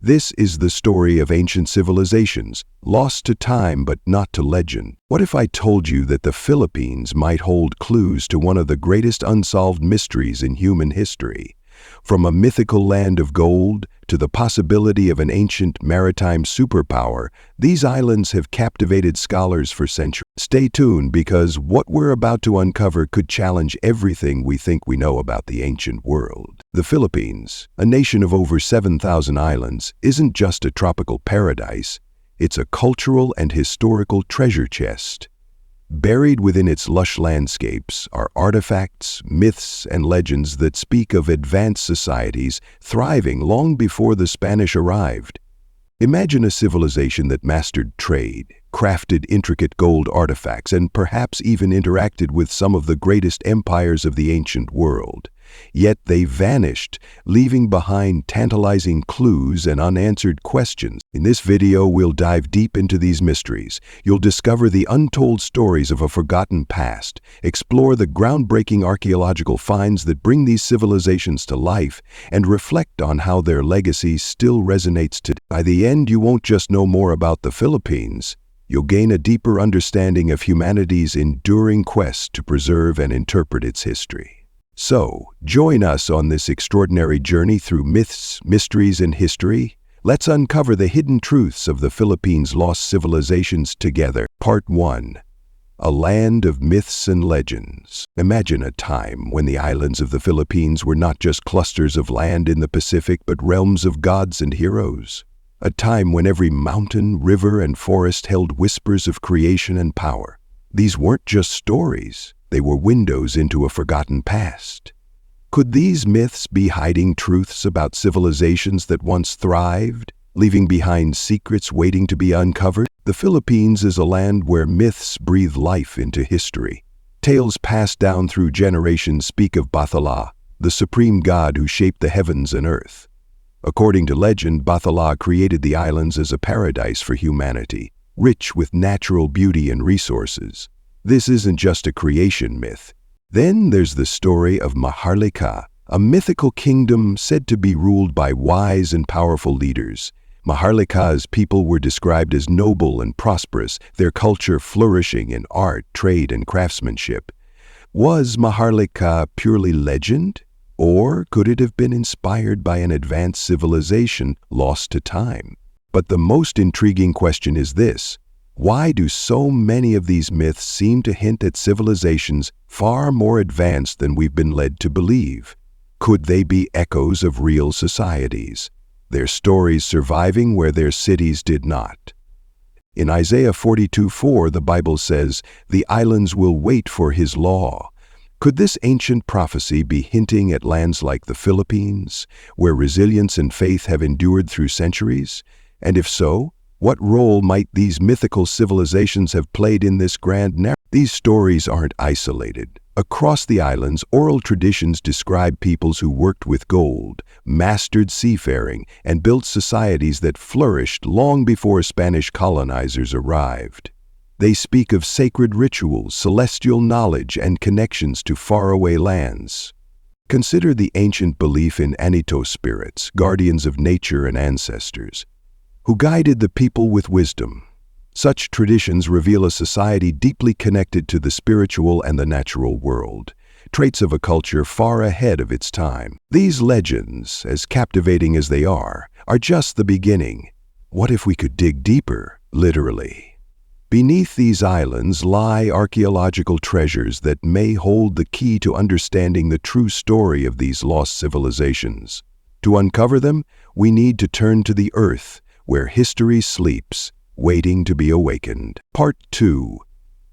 This is the story of ancient civilizations, lost to time but not to legend. What if I told you that the Philippines might hold clues to one of the greatest unsolved mysteries in human history? From a mythical land of gold to the possibility of an ancient maritime superpower, these islands have captivated scholars for centuries. Stay tuned, because what we're about to uncover could challenge everything we think we know about the ancient world. The Philippines, a nation of over 7,000 islands, isn't just a tropical paradise, it's a cultural and historical treasure chest. Buried within its lush landscapes are artifacts, myths, and legends that speak of advanced societies thriving long before the Spanish arrived. Imagine a civilization that mastered trade, crafted intricate gold artifacts, and perhaps even interacted with some of the greatest empires of the ancient world. Yet they vanished, leaving behind tantalizing clues and unanswered questions. In this video, we'll dive deep into these mysteries. You'll discover the untold stories of a forgotten past, explore the groundbreaking archaeological finds that bring these civilizations to life, and reflect on how their legacy still resonates today. By the end, you won't just know more about the Philippines, you'll gain a deeper understanding of humanity's enduring quest to preserve and interpret its history. So, join us on this extraordinary journey through myths, mysteries, and history. Let's uncover the hidden truths of the Philippines' lost civilizations together. Part 1. A land of myths and legends. Imagine a time when the islands of the Philippines were not just clusters of land in the Pacific, but realms of gods and heroes. A time when every mountain, river, and forest held whispers of creation and power. These weren't just stories. They were windows into a forgotten past. Could these myths be hiding truths about civilizations that once thrived, leaving behind secrets waiting to be uncovered? The Philippines is a land where myths breathe life into history. Tales passed down through generations speak of Bathala, the supreme god who shaped the heavens and earth. According to legend, Bathala created the islands as a paradise for humanity, rich with natural beauty and resources. This isn't just a creation myth. Then there's the story of Maharlika, a mythical kingdom said to be ruled by wise and powerful leaders. Maharlika's people were described as noble and prosperous, their culture flourishing in art, trade, and craftsmanship. Was Maharlika purely legend? Or could it have been inspired by an advanced civilization lost to time? But the most intriguing question is this: why do so many of these myths seem to hint at civilizations far more advanced than we've been led to believe? Could they be echoes of real societies, their stories surviving where their cities did not? In Isaiah 42:4, the Bible says, "The islands will wait for his law." Could this ancient prophecy be hinting at lands like the Philippines, where resilience and faith have endured through centuries? And if so, what role might these mythical civilizations have played in this grand narrative? These stories aren't isolated. Across the islands, oral traditions describe peoples who worked with gold, mastered seafaring, and built societies that flourished long before Spanish colonizers arrived. They speak of sacred rituals, celestial knowledge, and connections to faraway lands. Consider the ancient belief in Anito spirits, guardians of nature and ancestors, who guided the people with wisdom. Such traditions reveal a society deeply connected to the spiritual and the natural world, traits of a culture far ahead of its time. These legends, as captivating as they are just the beginning. What if we could dig deeper, literally? Beneath these islands lie archaeological treasures that may hold the key to understanding the true story of these lost civilizations. To uncover them, we need to turn to the earth, where history sleeps, waiting to be awakened. Part 2.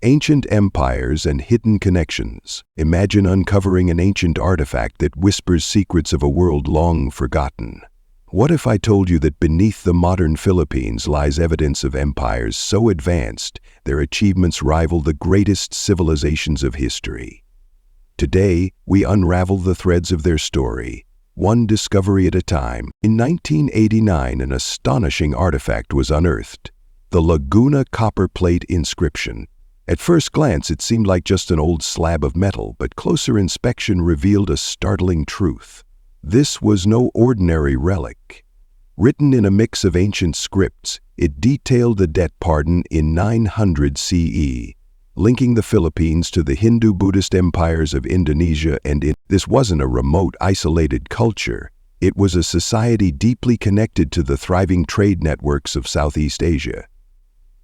Ancient empires and hidden connections. Imagine uncovering an ancient artifact that whispers secrets of a world long forgotten. What if I told you that beneath the modern Philippines lies evidence of empires so advanced their achievements rival the greatest civilizations of history? Today, we unravel the threads of their story, one discovery at a time. In 1989, an astonishing artifact was unearthed: the Laguna copper plate inscription. At first glance, it seemed like just an old slab of metal, but closer inspection revealed a startling truth. This was no ordinary relic. Written in a mix of ancient scripts, it detailed the debt pardon in 900 CE, linking the Philippines to the Hindu-Buddhist empires of Indonesia and India. This wasn't a remote, isolated culture. It was a society deeply connected to the thriving trade networks of Southeast Asia.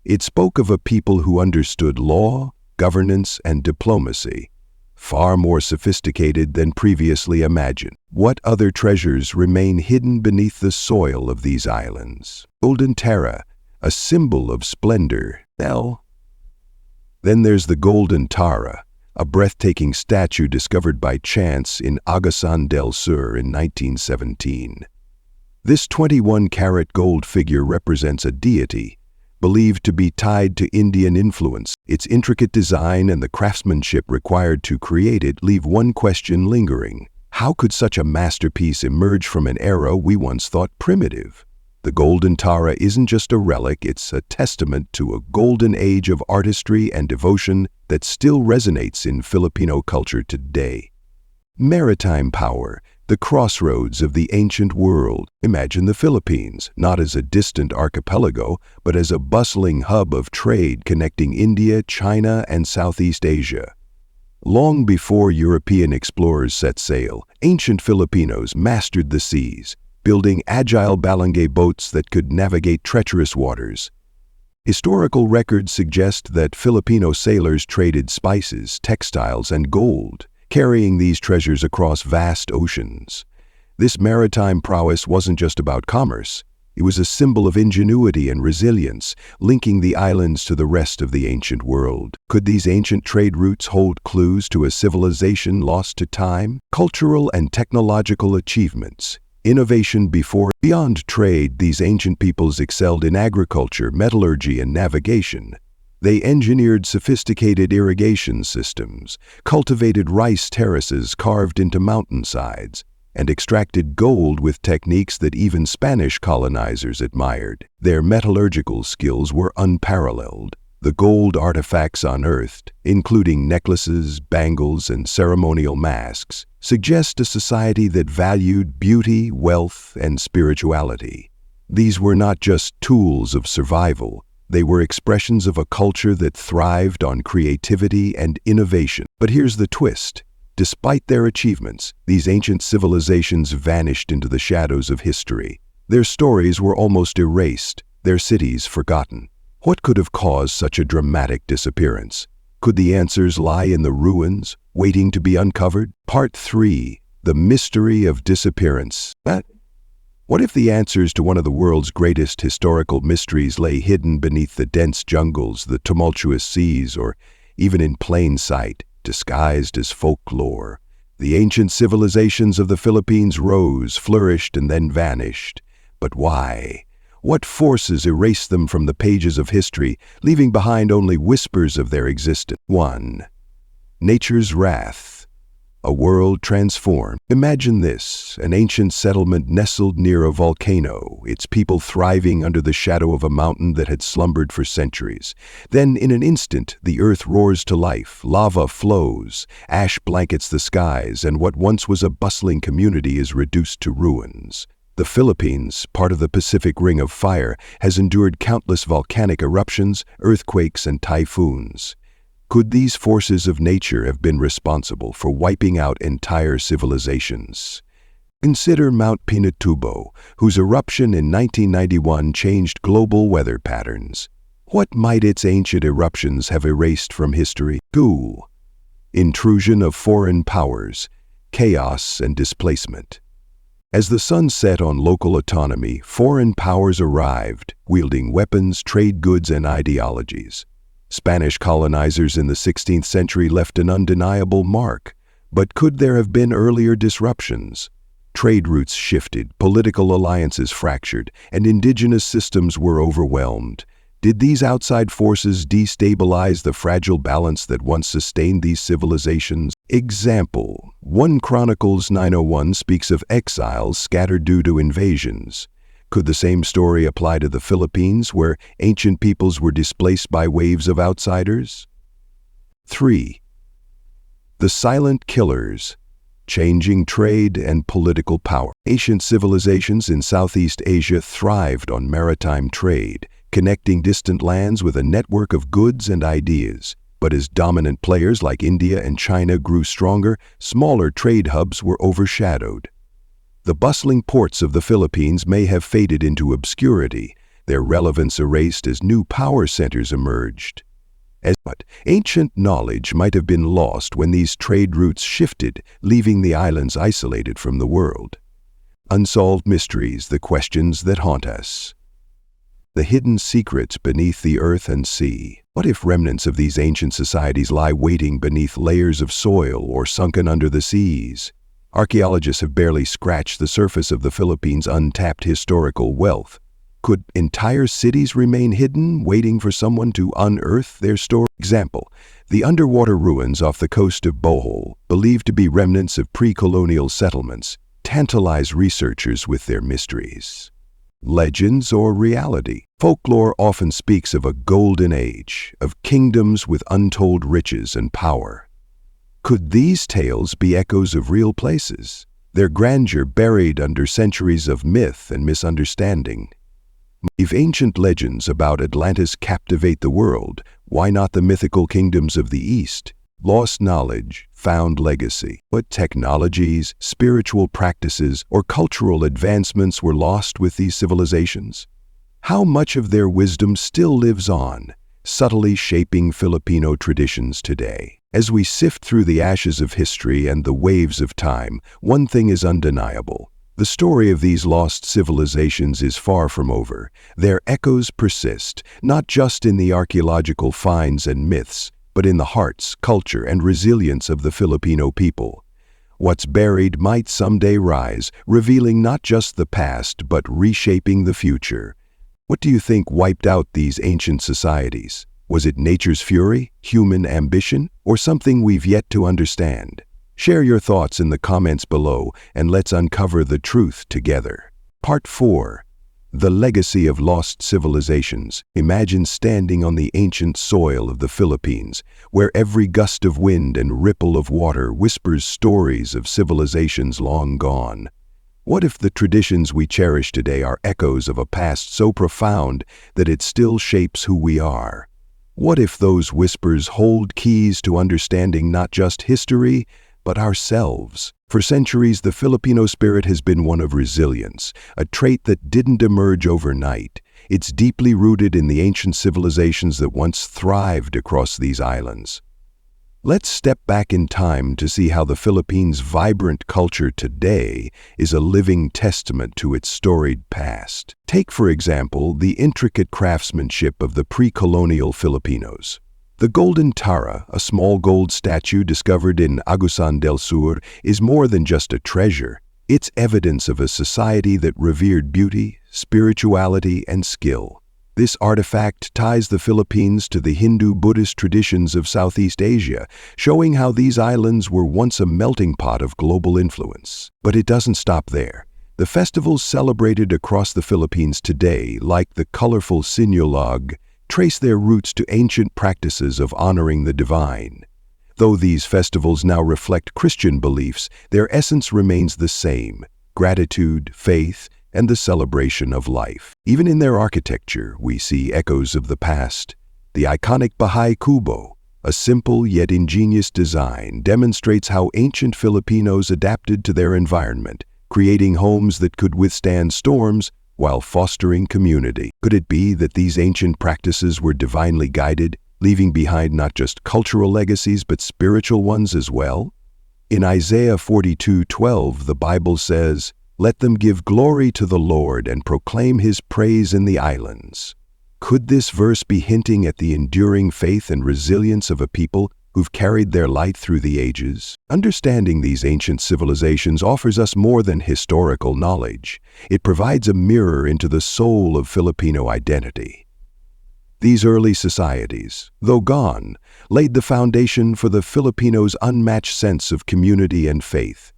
It spoke of a people who understood law, governance, and diplomacy, far more sophisticated than previously imagined. What other treasures remain hidden beneath the soil of these islands? Golden Tara, a symbol of splendor. Then there's the Golden Tara, a breathtaking statue discovered by chance in Agasan del Sur in 1917. This 21-carat gold figure represents a deity, believed to be tied to Indian influence. Its intricate design and the craftsmanship required to create it leave one question lingering. How could such a masterpiece emerge from an era we once thought primitive? The Golden Tara isn't just a relic, it's a testament to a golden age of artistry and devotion that still resonates in Filipino culture today. Maritime power, the crossroads of the ancient world. Imagine the Philippines, not as a distant archipelago, but as a bustling hub of trade connecting India, China, and Southeast Asia. Long before European explorers set sail, ancient Filipinos mastered the seas, building agile balangay boats that could navigate treacherous waters. Historical records suggest that Filipino sailors traded spices, textiles, and gold, carrying these treasures across vast oceans. This maritime prowess wasn't just about commerce. It was a symbol of ingenuity and resilience, linking the islands to the rest of the ancient world. Could these ancient trade routes hold clues to a civilization lost to time? Cultural and technological achievements. Innovation beyond trade, these ancient peoples excelled in agriculture, metallurgy, and navigation. They engineered sophisticated irrigation systems, cultivated rice terraces carved into mountainsides, and extracted gold with techniques that even Spanish colonizers admired. Their metallurgical skills were unparalleled. The gold artifacts unearthed, including necklaces, bangles, and ceremonial masks, suggest a society that valued beauty, wealth, and spirituality. These were not just tools of survival. They were expressions of a culture that thrived on creativity and innovation. But here's the twist. Despite their achievements, these ancient civilizations vanished into the shadows of history. Their stories were almost erased, their cities forgotten. What could have caused such a dramatic disappearance? Could the answers lie in the ruins, waiting to be uncovered? Part 3. The Mystery of Disappearance. What if the answers to one of the world's greatest historical mysteries lay hidden beneath the dense jungles, the tumultuous seas, or even in plain sight, disguised as folklore? The ancient civilizations of the Philippines rose, flourished, and then vanished. But why? What forces erased them from the pages of history, leaving behind only whispers of their existence? 1. Nature's wrath. A world transformed. Imagine this, an ancient settlement nestled near a volcano, its people thriving under the shadow of a mountain that had slumbered for centuries. Then, in an instant, the earth roars to life, lava flows, ash blankets the skies, and what once was a bustling community is reduced to ruins. The Philippines, part of the Pacific Ring of Fire, has endured countless volcanic eruptions, earthquakes, and typhoons. Could these forces of nature have been responsible for wiping out entire civilizations? Consider Mount Pinatubo, whose eruption in 1991 changed global weather patterns. What might its ancient eruptions have erased from history? 2. Intrusion of foreign powers, chaos and displacement. As the sun set on local autonomy, foreign powers arrived, wielding weapons, trade goods, and ideologies. Spanish colonizers in the 16th century left an undeniable mark, but could there have been earlier disruptions? Trade routes shifted, political alliances fractured, and indigenous systems were overwhelmed. Did these outside forces destabilize the fragile balance that once sustained these civilizations? Example: 1 Chronicles 9:01 speaks of exiles scattered due to invasions. Could the same story apply to the Philippines, where ancient peoples were displaced by waves of outsiders? 3. The silent killers. changing trade and political power. Ancient civilizations in Southeast Asia thrived on maritime trade, connecting distant lands with a network of goods and ideas. But as dominant players like India and China grew stronger, smaller trade hubs were overshadowed. The bustling ports of the Philippines may have faded into obscurity, their relevance erased as new power centers emerged. But ancient knowledge might have been lost when these trade routes shifted, leaving the islands isolated from the world. Unsolved mysteries, the questions that haunt us. The hidden secrets beneath the earth and sea. What if remnants of these ancient societies lie waiting beneath layers of soil or sunken under the seas? Archaeologists have barely scratched the surface of the Philippines' untapped historical wealth. Could entire cities remain hidden, waiting for someone to unearth their story? Example, the underwater ruins off the coast of Bohol, believed to be remnants of pre-colonial settlements, tantalize researchers with their mysteries. Legends or reality? Folklore often speaks of a golden age, of kingdoms with untold riches and power. Could these tales be echoes of real places, their grandeur buried under centuries of myth and misunderstanding? If ancient legends about Atlantis captivate the world, why not the mythical kingdoms of the East? Lost knowledge, found legacy. What technologies, spiritual practices, or cultural advancements were lost with these civilizations? How much of their wisdom still lives on, subtly shaping Filipino traditions today? As we sift through the ashes of history and the waves of time, one thing is undeniable. The story of these lost civilizations is far from over. Their echoes persist, not just in the archaeological finds and myths, but in the hearts, culture, and resilience of the Filipino people. What's buried might someday rise, revealing not just the past, but reshaping the future. What do you think wiped out these ancient societies? Was it nature's fury, human ambition, or something we've yet to understand? Share your thoughts in the comments below, and let's uncover the truth together. Part 4. The Legacy of Lost Civilizations. Imagine standing on the ancient soil of the Philippines, where every gust of wind and ripple of water whispers stories of civilizations long gone. What if the traditions we cherish today are echoes of a past so profound that it still shapes who we are? What if those whispers hold keys to understanding not just history, but ourselves? For centuries, the Filipino spirit has been one of resilience, a trait that didn't emerge overnight. It's deeply rooted in the ancient civilizations that once thrived across these islands. Let's step back in time to see how the Philippines' vibrant culture today is a living testament to its storied past. Take, for example, the intricate craftsmanship of the pre-colonial Filipinos. The Golden Tara, a small gold statue discovered in Agusan del Sur, is more than just a treasure. It's evidence of a society that revered beauty, spirituality, and skill. This artifact ties the Philippines to the Hindu-Buddhist traditions of Southeast Asia, showing how these islands were once a melting pot of global influence. But it doesn't stop there. The festivals celebrated across the Philippines today, like the colorful Sinulog, trace their roots to ancient practices of honoring the divine. Though these festivals now reflect Christian beliefs, their essence remains the same: gratitude, faith, and the celebration of life. Even in their architecture, we see echoes of the past. The iconic Bahay Kubo, a simple yet ingenious design, demonstrates how ancient Filipinos adapted to their environment, creating homes that could withstand storms while fostering community. Could it be that these ancient practices were divinely guided, leaving behind not just cultural legacies but spiritual ones as well? In Isaiah 42:12, the Bible says, "Let them give glory to the Lord and proclaim His praise in the islands." Could this verse be hinting at the enduring faith and resilience of a people who've carried their light through the ages? Understanding these ancient civilizations offers us more than historical knowledge. It provides a mirror into the soul of Filipino identity. These early societies, though gone, laid the foundation for the Filipinos' unmatched sense of community and faith.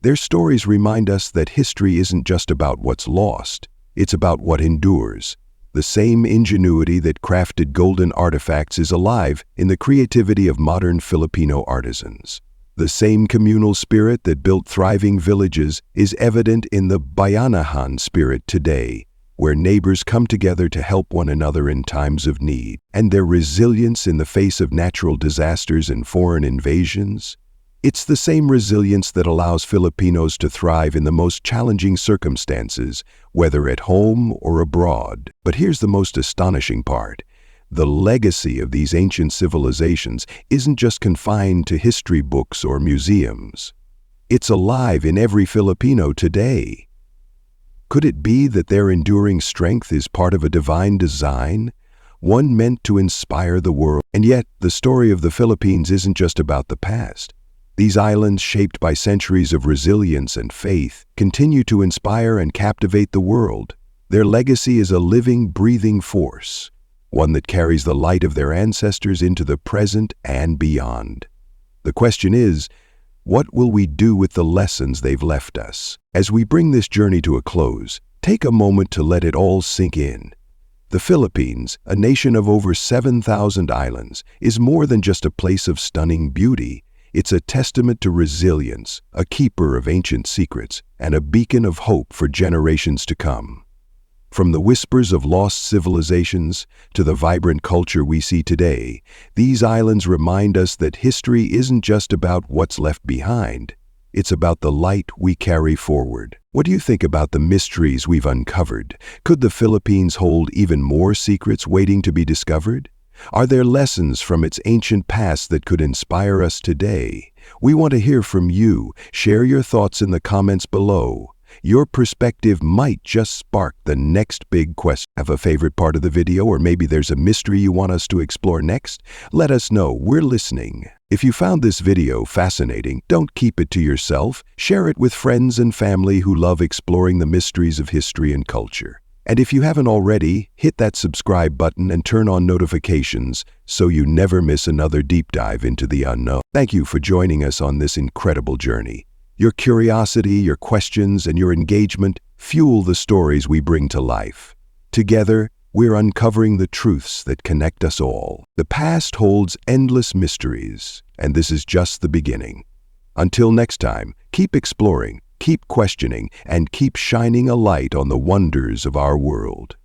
Their stories remind us that history isn't just about what's lost, it's about what endures. The same ingenuity that crafted golden artifacts is alive in the creativity of modern Filipino artisans. The same communal spirit that built thriving villages is evident in the Bayanahan spirit today, where neighbors come together to help one another in times of need. And their resilience in the face of natural disasters and foreign invasions? It's the same resilience that allows Filipinos to thrive in the most challenging circumstances, whether at home or abroad. But here's the most astonishing part. The legacy of these ancient civilizations isn't just confined to history books or museums. It's alive in every Filipino today. Could it be that their enduring strength is part of a divine design, one meant to inspire the world? And yet, the story of the Philippines isn't just about the past. These islands, shaped by centuries of resilience and faith, continue to inspire and captivate the world. Their legacy is a living, breathing force, one that carries the light of their ancestors into the present and beyond. The question is, what will we do with the lessons they've left us? As we bring this journey to a close, take a moment to let it all sink in. The Philippines, a nation of over 7,000 islands, is more than just a place of stunning beauty. It's a testament to resilience, a keeper of ancient secrets, and a beacon of hope for generations to come. From the whispers of lost civilizations to the vibrant culture we see today, these islands remind us that history isn't just about what's left behind. It's about the light we carry forward. What do you think about the mysteries we've uncovered? Could the Philippines hold even more secrets waiting to be discovered? Are there lessons from its ancient past that could inspire us today? We want to hear from you. Share your thoughts in the comments below. Your perspective might just spark the next big question. Have a favorite part of the video, or maybe there's a mystery you want us to explore next? Let us know. We're listening. If you found this video fascinating, don't keep it to yourself. Share it with friends and family who love exploring the mysteries of history and culture. And if you haven't already, hit that subscribe button and turn on notifications so you never miss another deep dive into the unknown. Thank you for joining us on this incredible journey. Your curiosity, your questions, and your engagement fuel the stories we bring to life. Together, we're uncovering the truths that connect us all. The past holds endless mysteries, and this is just the beginning. Until next time, keep exploring, keep questioning, and keep shining a light on the wonders of our world.